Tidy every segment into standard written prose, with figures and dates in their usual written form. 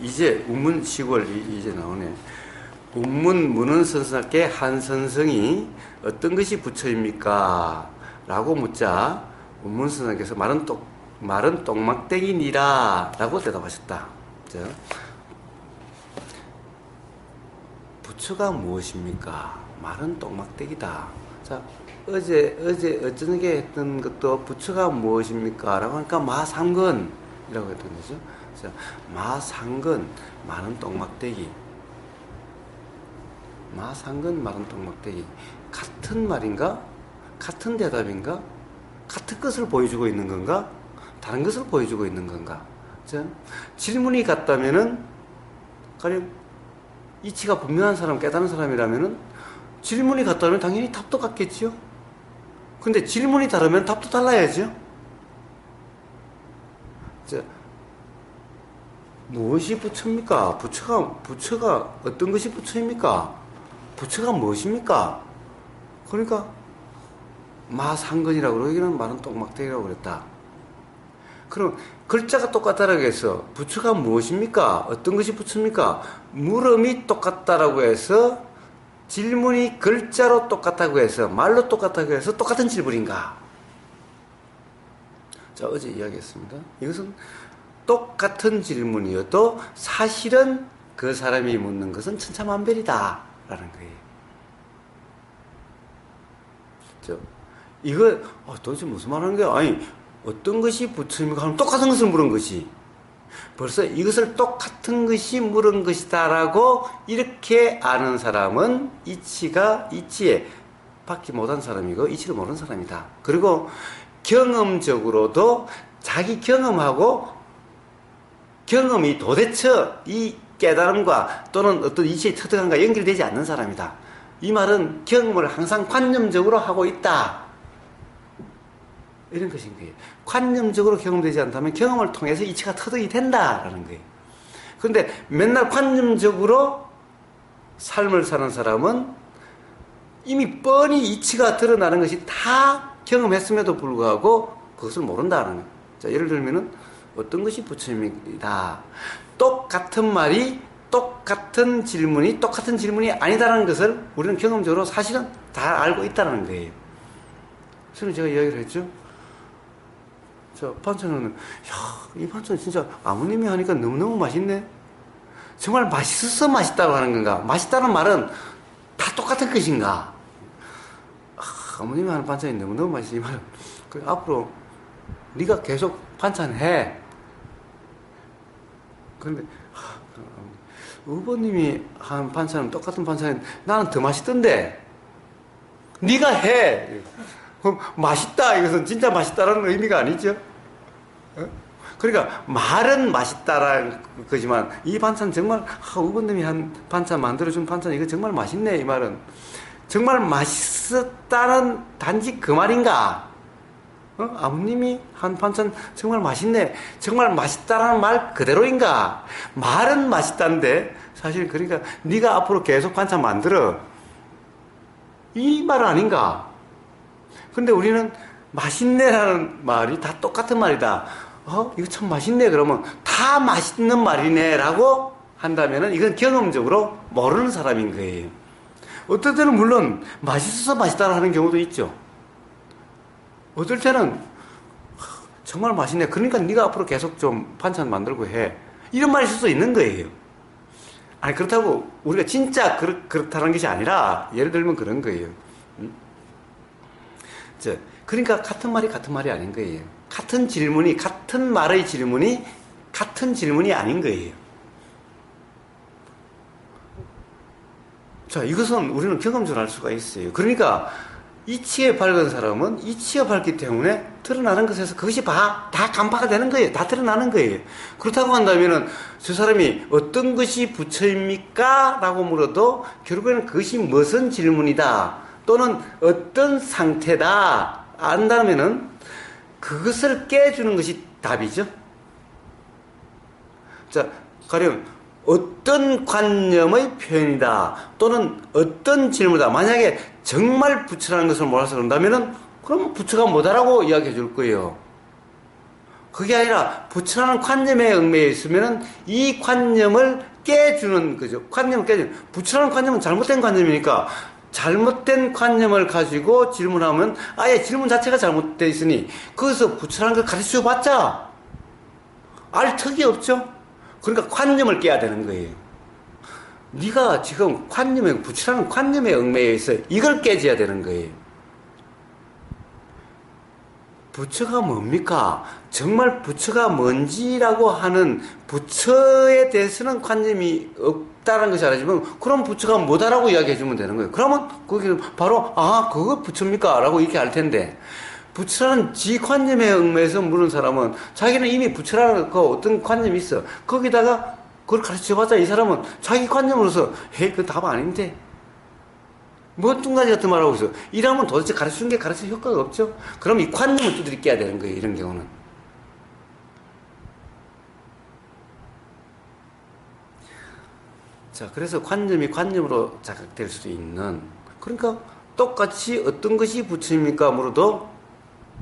이제 운문 시골이 이제 나오네. 운문 문은 선생께 한 선생이 어떤 것이 부처입니까? 라고 묻자 운문 선생께서 말은 똥막대기니라 라고 대답하셨다. 부처가 무엇입니까? 말은 똥막대기다. 자, 어제 어쩌게 했던 것도 부처가 무엇입니까? 라고 하니까 마상근이라고 했던 거죠. 자, 마상근, 말은 똥막대기. 마상근, 말은 똥막대기. 같은 말인가? 같은 대답인가? 같은 것을 보여주고 있는 건가? 다른 것을 보여주고 있는 건가? 자, 질문이 같다면은, 가령, 이치가 분명한 사람, 깨달은 사람이라면은, 질문이 같다면 당연히 답도 같겠지요? 근데 질문이 다르면 답도 달라야죠? 자, 무엇이 부처입니까? 부처가 어떤 것이 부처입니까? 부처가 무엇입니까? 그러니까, 마상근이라고 그러고, 여기는 말은 똥막대기라고 그랬다. 그럼, 글자가 똑같다라고 해서, 부처가 무엇입니까? 어떤 것이 부처입니까? 물음이 똑같다라고 해서, 질문이 글자로 똑같다고 해서, 말로 똑같다고 해서, 똑같은 질문인가? 자, 어제 이야기했습니다. 이것은 똑같은 질문이어도, 사실은 그 사람이 묻는 것은 천차만별이다. 라는 거예요. 이거 도대체 무슨 말하는 거야? 아니, 어떤 것이 부처입니까? 하면 똑같은 것을 물은 것이. 벌써 이것을 똑같은 것이 물은 것이다라고 이렇게 아는 사람은 이치에 받지 못한 사람이고 이치를 모르는 사람이다. 그리고 경험적으로도 자기 경험하고 경험이 도대체 이 깨달음과 또는 어떤 이치의 터득함과 연결되지 않는 사람이다. 이 말은 경험을 항상 관념적으로 하고 있다. 이런 것인 거예요. 관념적으로 경험되지 않다면 경험을 통해서 이치가 터득이 된다라는 거예요. 그런데 맨날 관념적으로 삶을 사는 사람은 이미 뻔히 이치가 드러나는 것이 다 경험했음에도 불구하고 그것을 모른다는 거예요. 자, 예를 들면은 어떤 것이 부처입니다. 똑같은 말이 똑같은 질문이 아니다라는 것을 우리는 경험적으로 사실은 다 알고 있다는 거예요. 그래서 제가 이야기를 했죠. 저 반찬은, 이 반찬 진짜 아버님이 하니까 너무너무 맛있네. 정말 맛있어서 맛있다고 하는 건가? 맛있다는 말은 다 똑같은 것인가? 어머님이 하는 반찬이 너무너무 맛있어. 이 말은 앞으로 네가 계속 반찬해. 그런데 어머님이 한 반찬은 똑같은 반찬이 나는 더 맛있던데 네가 해. 그럼 맛있다, 이것은 진짜 맛있다라는 의미가 아니죠. 그러니까 말은 맛있다라는 거지만 이 반찬 정말 어머님이 한 반찬 만들어준 반찬 이거 정말 맛있네. 이 말은 정말 맛있었다는 단지 그 말인가? 아버님이 한 반찬 정말 맛있네. 정말 맛있다라는 말 그대로인가? 말은 맛있다는데 사실 그러니까 네가 앞으로 계속 반찬 만들어. 이 말 아닌가? 근데 우리는 맛있네라는 말이 다 똑같은 말이다. 이거 참 맛있네. 그러면 다 맛있는 말이네 라고 한다면은 이건 경험적으로 모르는 사람인 거예요. 어떨 때는 물론 맛있어서 맛있다고 하는 경우도 있죠. 어떨 때는 정말 맛있네. 그러니까 네가 앞으로 계속 좀 반찬 만들고 해. 이런 말이 있을 수 있는 거예요. 아니, 그렇다고 우리가 진짜 그렇다는 것이 아니라 예를 들면 그런 거예요. 그러니까 같은 말이 아닌 거예요. 같은 말의 질문이 같은 질문이 아닌 거예요. 자, 이것은 우리는 경험적으로 알 수가 있어요. 그러니까 이치에 밝은 사람은 이치가 밝기 때문에 드러나는 것에서 그것이 다 간파가 되는 거예요. 다 드러나는 거예요. 그렇다고 한다면은 저 사람이 어떤 것이 부처입니까? 라고 물어도 결국에는 그것이 무슨 질문이다 또는 어떤 상태다 안다면은 그것을 깨주는 것이 답이죠. 자, 가령 어떤 관념의 표현이다 또는 어떤 질문이다. 만약에 정말 부처라는 것을 몰라서 그런다면은 그럼 부처가 뭐다라고 이야기해 줄 거예요. 그게 아니라 부처라는 관념에 얽매여 있으면은 이 관념을 깨주는 거죠. 관념을 깨주는. 부처라는 관념은 잘못된 관념이니까 잘못된 관념을 가지고 질문하면 아예 질문 자체가 잘못되어 있으니 거기서 부처라는 걸 가르쳐 봤자 알 턱이 없죠. 그러니까 관념을 깨야 되는 거예요. 네가 지금 부처라는 관념에 얽매여 있어. 이걸 깨져야 되는 거예요. 부처가 뭡니까? 정말 부처가 뭔지라고 하는 부처에 대해서는 관념이 없다는 것이 알아지면 그럼 부처가 뭐다라고 이야기해 주면 되는 거예요. 그러면 거기는 바로 그거 부처입니까? 라고 이렇게 할 텐데 부처라는 지 관념에 얽매여서 물은 사람은 자기는 이미 부처라는 그 어떤 관념이 있어. 거기다가 그걸 가르쳐봤자 이 사람은 자기 관념으로서 그 답 아닌데 뭐 뚱가지 같은 말하고 있어. 이러면 도대체 가르치는 게 가르칠 효과가 없죠. 그럼 이 관념을 두드려 깨야 되는 거예요. 이런 경우는. 자, 그래서 관념이 관념으로 자각될 수 있는, 그러니까 똑같이 어떤 것이 부처입니까? 물어도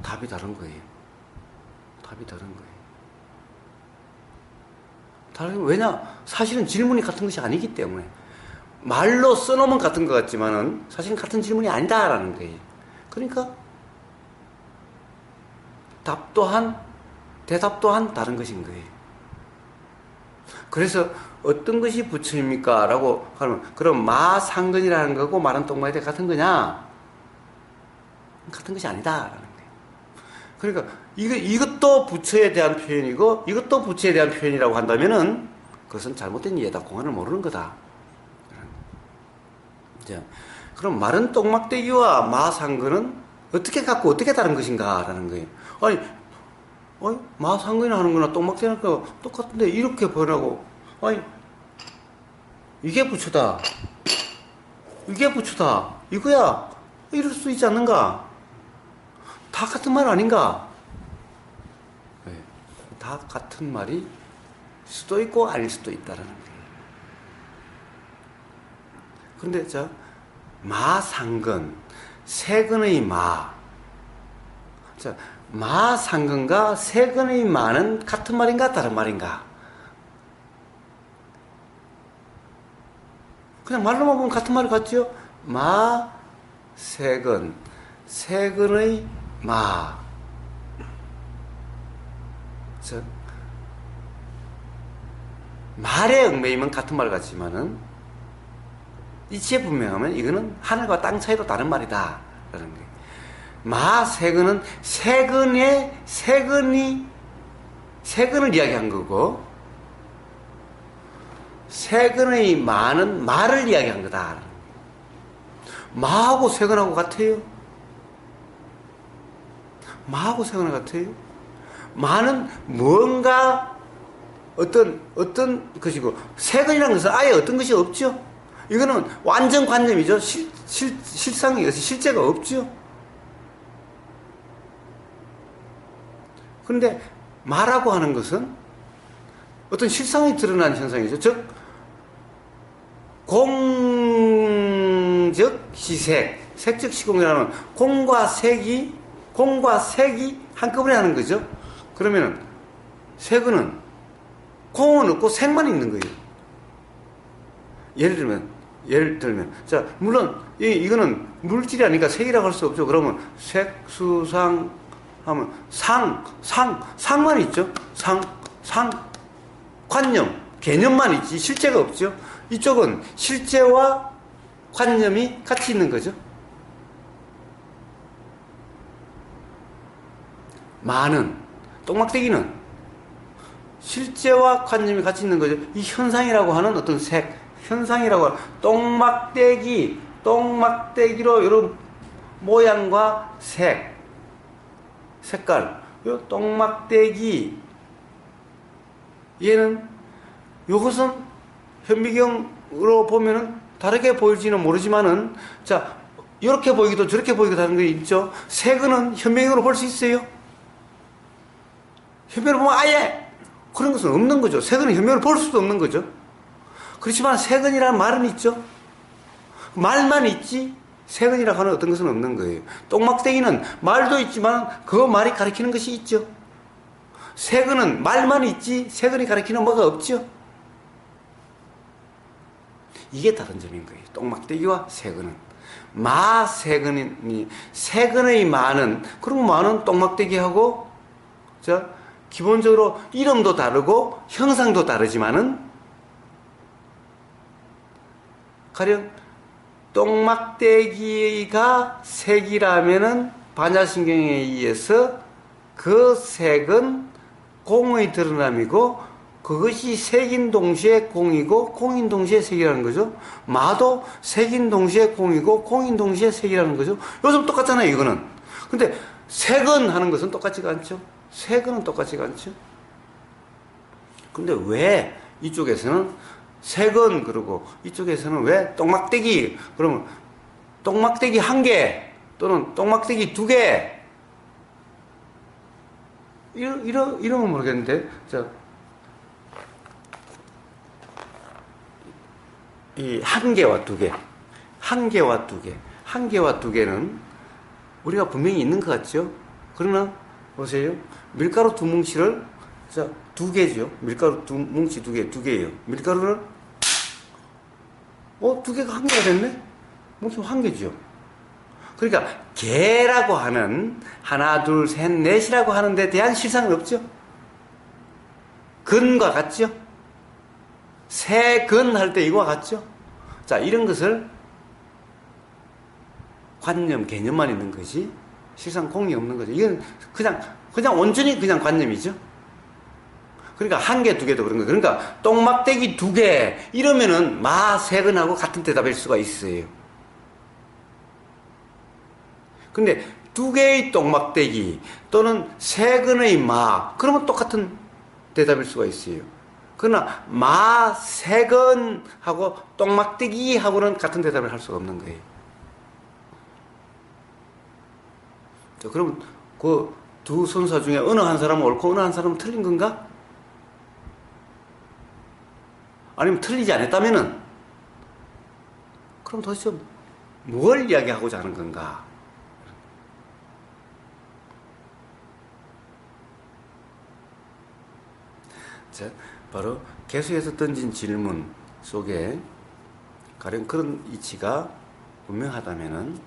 답이 다른 거예요. 답이 다른 거예요. 왜냐? 사실은 질문이 같은 것이 아니기 때문에. 말로 써놓으면 같은 것 같지만은 사실은 같은 질문이 아니다라는 거예요. 그러니까 답 또한 대답 또한 다른 것인 거예요. 그래서 어떤 것이 부처입니까? 라고 하면 그럼 마상근이라는 거고 말은 똥마에 같은 거냐? 같은 것이 아니다라는 거예요. 그러니까 이것도 부처에 대한 표현이고 이것도 부처에 대한 표현이라고 한다면은 그것은 잘못된 이해다. 공안을 모르는 거다. 그럼 마른 똥막대기와 마상근은 어떻게 갖고 어떻게 다른 것인가? 라는 거예요. 아니, 마상근이 하는 거나 똥막대기 하는 거 똑같은데 이렇게 변하고, 아니, 이게 부처다. 이게 부처다. 이거야. 이럴 수 있지 않는가? 다 같은 말 아닌가? 네. 다 같은 말이 수도 있고 아닐 수도 있다라는 거예요. 근데 마상근, 세근의 마. 마상근과 세근의 마는 같은 말인가 다른 말인가? 그냥 말로만 보면 같은 말 같죠? 마, 세근, 세근의 마. 말에 얽매이면 같은 말 같지만은 이치에 분명하면 이거는 하늘과 땅 차이로 다른 말이다. 라는 거예요. 마세근은 세근을 이야기한 거고, 세근의 마는 말을 이야기한 거다. 마하고 세근하고 같아요? 마하고 세근하고 같아요? 마는 뭔가 어떤 것이고, 세근이라는 것은 아예 어떤 것이 없죠? 이거는 완전 관념이죠. 실상이, 실제가 없죠. 그런데 마라고 하는 것은 어떤 실상이 드러난 현상이죠. 즉, 공적 시색, 색적 시공이라는 공과 색이 한꺼번에 하는 거죠. 그러면은, 색은 공은 없고 색만 있는 거예요. 예를 들면, 자, 물론, 이거는 물질이 아니니까 색이라고 할 수 없죠. 그러면 색, 수, 상 하면 상만 있죠. 관념, 개념만 있지, 실제가 없죠. 이쪽은 실제와 관념이 같이 있는 거죠. 마는, 똥막대기는 실제와 관념이 같이 있는 거죠. 이 현상이라고 하는 어떤 현상이라고 하는 똥막대기로 이런 모양과 색깔, 요 똥막대기, 얘는, 요것은 현미경으로 보면은 다르게 보일지는 모르지만은, 자, 이렇게 보이기도 저렇게 보이기도 하는 게 있죠. 색은 현미경으로 볼 수 있어요? 현미경으로 보면 아예 그런 것은 없는 거죠. 색은 현미경으로 볼 수도 없는 거죠. 그렇지만 색은이라는 말은 있죠. 말만 있지 색은이라고 하는 어떤 것은 없는 거예요. 똥막대기는 말도 있지만 그 말이 가리키는 것이 있죠. 세근은 말만 있지 세근이 가리키는 뭐가 없죠. 이게 다른 점인 거예요. 똥막대기와 세근은. 세근이 세근의 마는 그럼 마는 똥막대기하고 자 기본적으로 이름도 다르고 형상도 다르지만은 가령 똥막대기가 색이라면은 반야신경에 의해서 그 색은 공의 드러남이고 그것이 색인 동시에 공이고 공인 동시에 색이라는 거죠. 마도 색인 동시에 공이고 공인 동시에 색이라는 거죠. 요즘 똑같잖아요, 이거는. 근데 색은 하는 것은 똑같지가 않죠. 색은 똑같지가 않죠. 근데 왜 이쪽에서는 색은 그러고 이쪽에서는 왜 똥막대기 그러면 똥막대기 1개 또는 똥막대기 2개 이러면 모르겠는데 자, 이 1개와 2개 1개와 2개 1개와 2개는 우리가 분명히 있는 것 같죠? 그러나 보세요. 밀가루 2뭉치를 자 2개죠. 밀가루 2뭉치 2개예요. 밀가루를 2개가 1개가 됐네? 뭉치면 1개죠. 그러니까 개라고 하는 하나 둘 셋 넷이라고 하는 데 대한 실상은 없죠. 근과 같죠. 세근 할 때 이거와 같죠. 자 이런 것을 관념 개념만 있는 것이 실상 공이 없는 거죠. 이건 그냥 온전히 그냥 관념이죠. 그러니까 1개 2개도 그런 거예요. 그러니까 똥막대기 2개 이러면은 세근하고 같은 대답일 수가 있어요. 근데 2개의 똥막대기 또는 세근의 그러면 똑같은 대답일 수가 있어요. 그러나 세근하고 똥막대기하고는 같은 대답을 할 수가 없는 거예요. 자, 그럼 그 두 선사 중에 어느 한 사람은 옳고 어느 한 사람은 틀린 건가? 아니면 틀리지 않았다면은 그럼 도대체 뭘 이야기하고자 하는 건가? 자, 바로 계속해서 던진 질문 속에 가령 그런 이치가 분명하다면은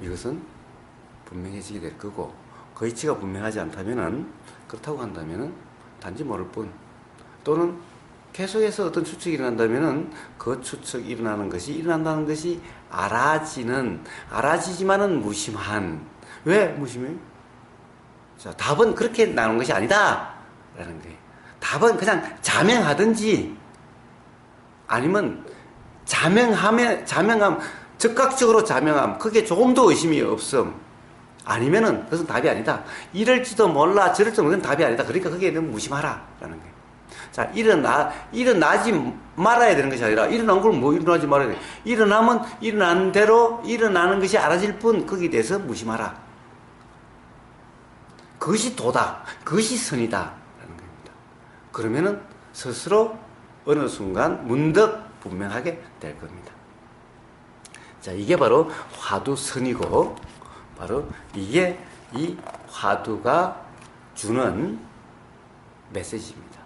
이것은 분명해지게 될 거고 그 이치가 분명하지 않다면은 그렇다고 한다면은 단지 모를 뿐 또는 계속해서 어떤 추측이 일어난다면은 그 추측 일어나는 것이 일어난다는 것이 알아지지만은 무심한 왜 무심해요? 자 답은 그렇게 나오는 것이 아니다 라는 거예요. 답은 그냥 자명하든지 아니면 자명함 즉각적으로 자명함 그게 조금도 의심이 없음 아니면은 그것은 답이 아니다. 이럴지도 몰라 저럴지도 모르는 답이 아니다. 그러니까 거기에 너무 무심하라 라는 거예요. 자 일어나지 말아야 되는 것이 아니라 일어난 걸 일어나지 말아야 돼. 일어나면 일어난 대로 일어나는 것이 알아질 뿐 거기에 대해서 무심하라. 그것이 도다. 그것이 선이다 라는 겁니다. 그러면은 스스로 어느 순간 문득 분명하게 될 겁니다. 자 이게 바로 화두선이고 바로 이게 이 화두가 주는 메시지입니다.